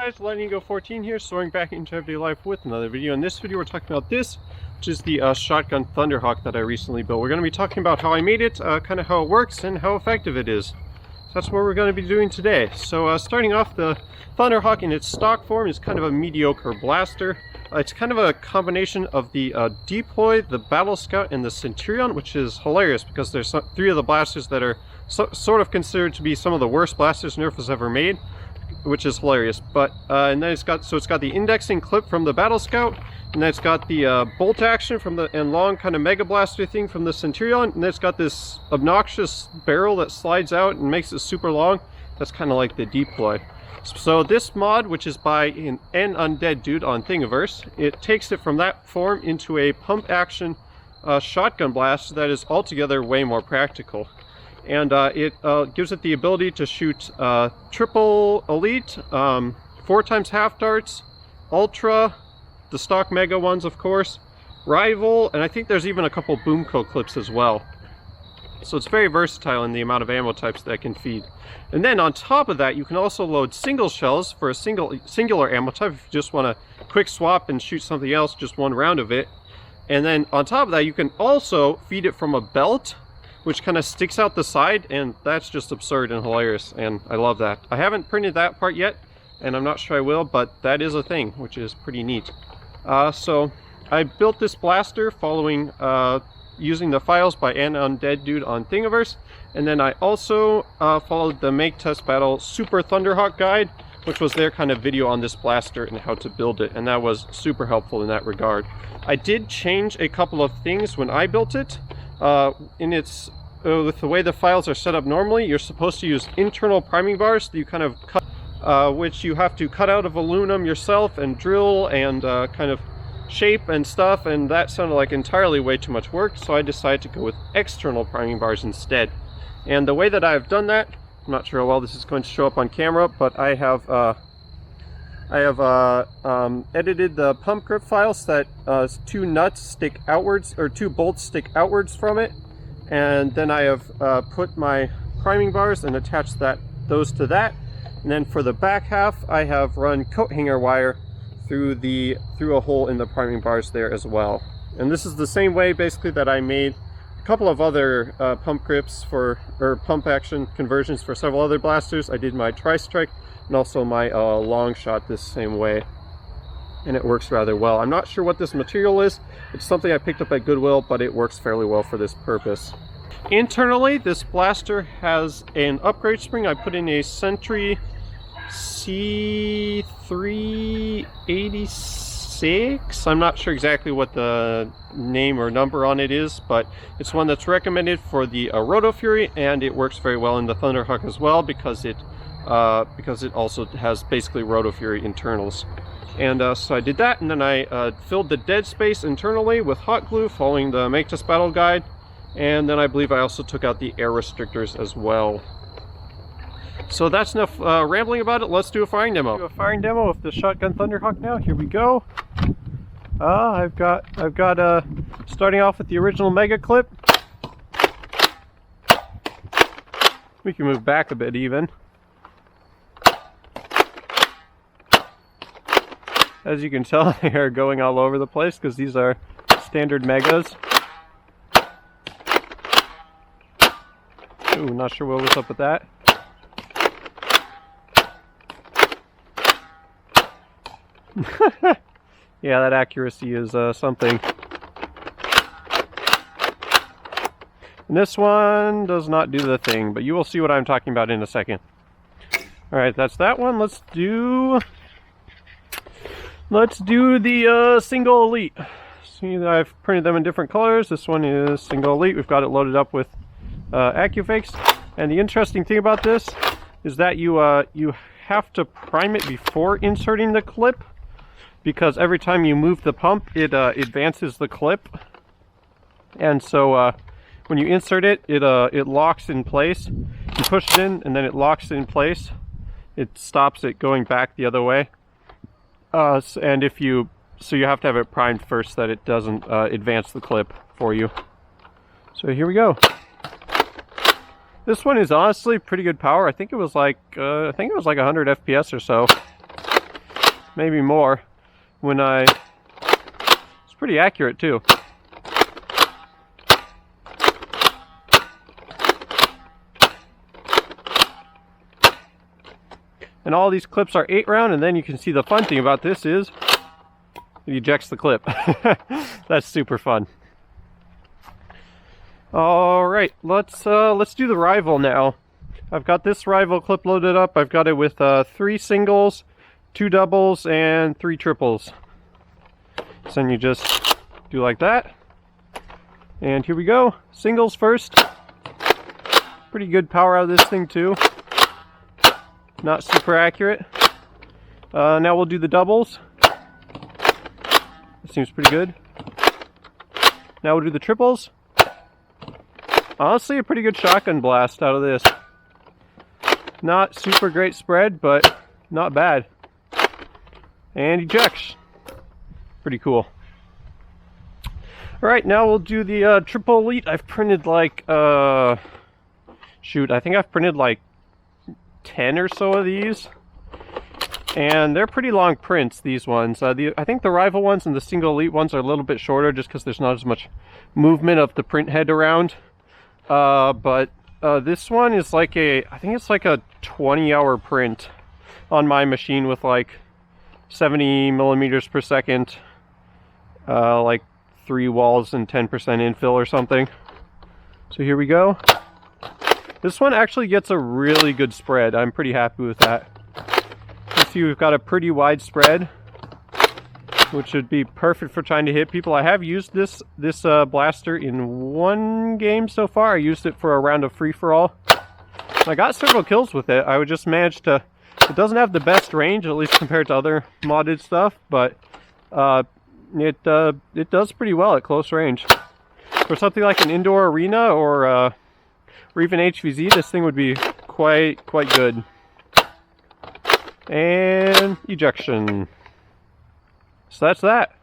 Guys, Lightning Go 14 here, soaring back into everyday life with another video. In this video we're talking about this, which is the shotgun Thunderhawk that I recently built. We're going to be talking about how I made it, kind of how it works, and how effective it is. So that's what we're going to be doing today. So starting off, the Thunderhawk in its stock form is kind of a mediocre blaster. It's kind of a combination of the Deploy, the Battle Scout, and the Centurion, which is hilarious because there's three of the blasters that are sort of considered to be some of the worst blasters Nerf has ever made, which is hilarious. But and then it's got the indexing clip from the Battle Scout, and then it's got the bolt action from the long kind of mega blaster thing from the Centurion, and then it's got this obnoxious barrel that slides out and makes it super long. That's kind of like the Deploy. So this mod, which is by an undead dude on Thingiverse, it takes it from that form into a pump action shotgun blast that is altogether way more practical. And it gives it the ability to shoot triple elite, 4x half darts, ultra, the stock mega ones of course, rival, and I think there's even a couple boomco clips as well. So it's very versatile in the amount of ammo types that it can feed. And then on top of that, you can also load single shells for a singular ammo type if you just want to quick swap and shoot something else, just one round of it. And then on top of that, you can also feed it from a belt, which kind of sticks out the side, and that's just absurd and hilarious, and I love that. I haven't printed that part yet, and I'm not sure I will, but that is a thing, which is pretty neat. So I built this blaster following using the files by an undead dude on Thingiverse, and then I also followed the Make Test Battle Super Thunderhawk guide, which was their kind of video on this blaster and how to build it, and that was super helpful in that regard. I did change a couple of things when I built it. With the way the files are set up normally, you're supposed to use internal priming bars that you kind of cut, which you have to cut out of aluminum yourself and drill and kind of shape and stuff, and that sounded like entirely way too much work, so I decided to go with external priming bars instead. And the way that I've done that, I'm not sure how well this is going to show up on camera, but I have edited the pump grip files so that two nuts stick outwards, or two bolts stick outwards from it, and then I have put my priming bars and attached those to that. And then for the back half, I have run coat hanger wire through a hole in the priming bars there as well. And this is the same way basically that I made a couple of other pump grips or pump action conversions for several other blasters. I did my tri-strike and also my long shot this same way, and it works rather well. I'm not sure what this material is. It's something I picked up at Goodwill, but it works fairly well for this purpose. Internally, this blaster has an upgrade spring. I put in a Sentry C386. I'm not sure exactly what the name or number on it is, but it's one that's recommended for the Roto Fury, and it works very well in the Thunderhawk as well because it also has basically Roto Fury internals. And so I did that, and then I filled the dead space internally with hot glue following the Make Test Battle guide, and then I believe I also took out the air restrictors as well. So that's enough rambling about it. Let's do a firing demo. Do a firing demo of the shotgun Thunderhawk now. Here we go. I've got starting off with the original mega clip. We can move back a bit even. As you can tell, they are going all over the place because these are standard megas. Ooh, not sure what was up with that. Yeah, that accuracy is something. And this one does not do the thing, but you will see what I'm talking about in a second. Alright, that's that one. Let's do the single elite. See, I've printed them in different colors. This one is single elite. We've got it loaded up with AccuFakes. And the interesting thing about this is that you have to prime it before inserting the clip, because every time you move the pump, it advances the clip. And so when you insert it, it locks in place. You push it in, and then it locks in place. It stops it going back the other way. And so you have to have it primed first so that it doesn't advance the clip for you. So here we go. This one is honestly pretty good power. I think it was like 100 FPS or so. maybe more. It's pretty accurate too. And all these clips are 8 round, and then you can see the fun thing about this is it ejects the clip. That's super fun. All right, let's do the rival now. I've got this rival clip loaded up. I've got it with 3 singles, 2 doubles, and 3 triples. So then you just do like that. And here we go. Singles first. Pretty good power out of this thing too. Not super accurate. Now we'll do the doubles. That seems pretty good. Now we'll do the triples. Honestly, a pretty good shotgun blast out of this. Not super great spread, but not bad. And ejects. Pretty cool. Alright, now we'll do the triple elite. I've printed like, shoot, I think I've printed like 10 or so of these. And they're pretty long prints, these ones. I think the rival ones and the single elite ones are a little bit shorter just because there's not as much movement of the print head around. But this one is like I think it's like a 20-hour print on my machine with like 70 millimeters per second, like 3 walls and 10% infill or something. So here we go. This one actually gets a really good spread. I'm pretty happy with that. You see we've got a pretty wide spread, which would be perfect for trying to hit people. I have used this blaster in 1 game so far. I used it for a round of free-for-all. I got several kills with it. I would just manage to... It doesn't have the best range, at least compared to other modded stuff, but it does pretty well at close range. For something like an indoor arena or even HVZ, this thing would be quite good. And ejection. So that's that.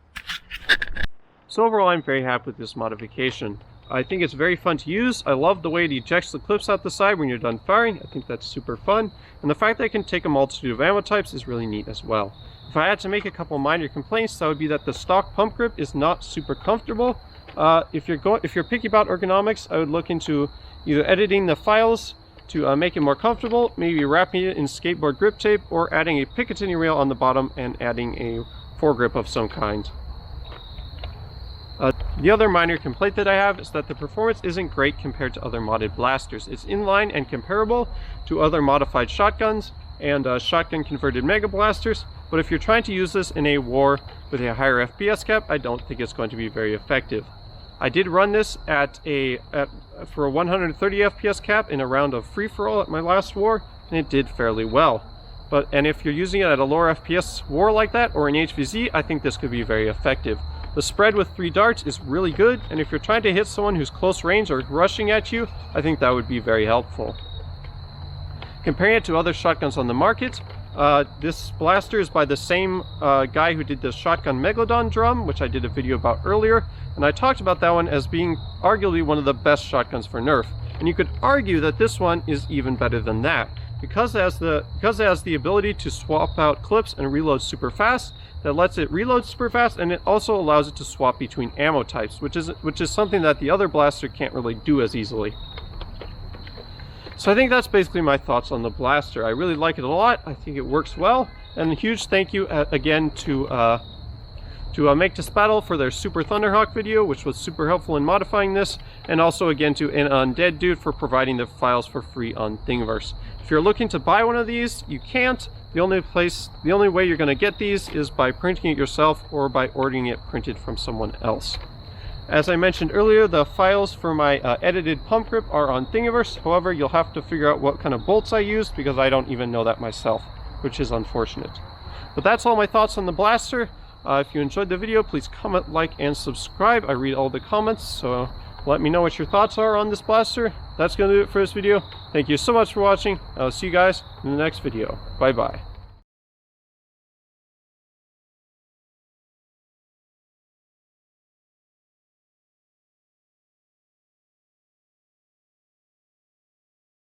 So overall, I'm very happy with this modification. I think it's very fun to use. I love the way it ejects the clips out the side when you're done firing. I think that's super fun. And the fact that I can take a multitude of ammo types is really neat as well. If I had to make a couple minor complaints, that would be that the stock pump grip is not super comfortable. If you're picky about ergonomics, I would look into either editing the files to make it more comfortable, maybe wrapping it in skateboard grip tape, or adding a Picatinny rail on the bottom and adding a foregrip of some kind. The other minor complaint that I have is that the performance isn't great compared to other modded blasters. It's in line and comparable to other modified shotguns and shotgun converted mega blasters, but if you're trying to use this in a war with a higher FPS cap, I don't think it's going to be very effective. I did run this for a 130 FPS cap in a round of free-for-all at my last war, and it did fairly well. And if you're using it at a lower FPS war like that, or in HVZ, I think this could be very effective. The spread with 3 darts is really good, and if you're trying to hit someone who's close range or rushing at you, I think that would be very helpful. Comparing it to other shotguns on the market, this blaster is by the same guy who did the shotgun Megalodon drum, which I did a video about earlier, and I talked about that one as being arguably one of the best shotguns for Nerf. And you could argue that this one is even better than that, because it has the ability to swap out clips and reload super fast. That lets it reload super fast, and it also allows it to swap between ammo types, which is something that the other blaster can't really do as easily. So I think that's basically my thoughts on the blaster. I really like it a lot. I think it works well, and a huge thank you again to Make This Battle for their Super Thunderhawk video, which was super helpful in modifying this, and also again to An Undead Dude for providing the files for free on Thingiverse. If you're looking to buy one of these, you can't. The only way you're going to get these is by printing it yourself or by ordering it printed from someone else. As I mentioned earlier, the files for my edited pump grip are on Thingiverse. However, you'll have to figure out what kind of bolts I used because I don't even know that myself, which is unfortunate. But that's all my thoughts on the blaster. If you enjoyed the video, please comment, like, and subscribe. I read all the comments, so let me know what your thoughts are on this blaster. That's going to do it for this video. Thank you so much for watching. I'll see you guys in the next video. Bye bye.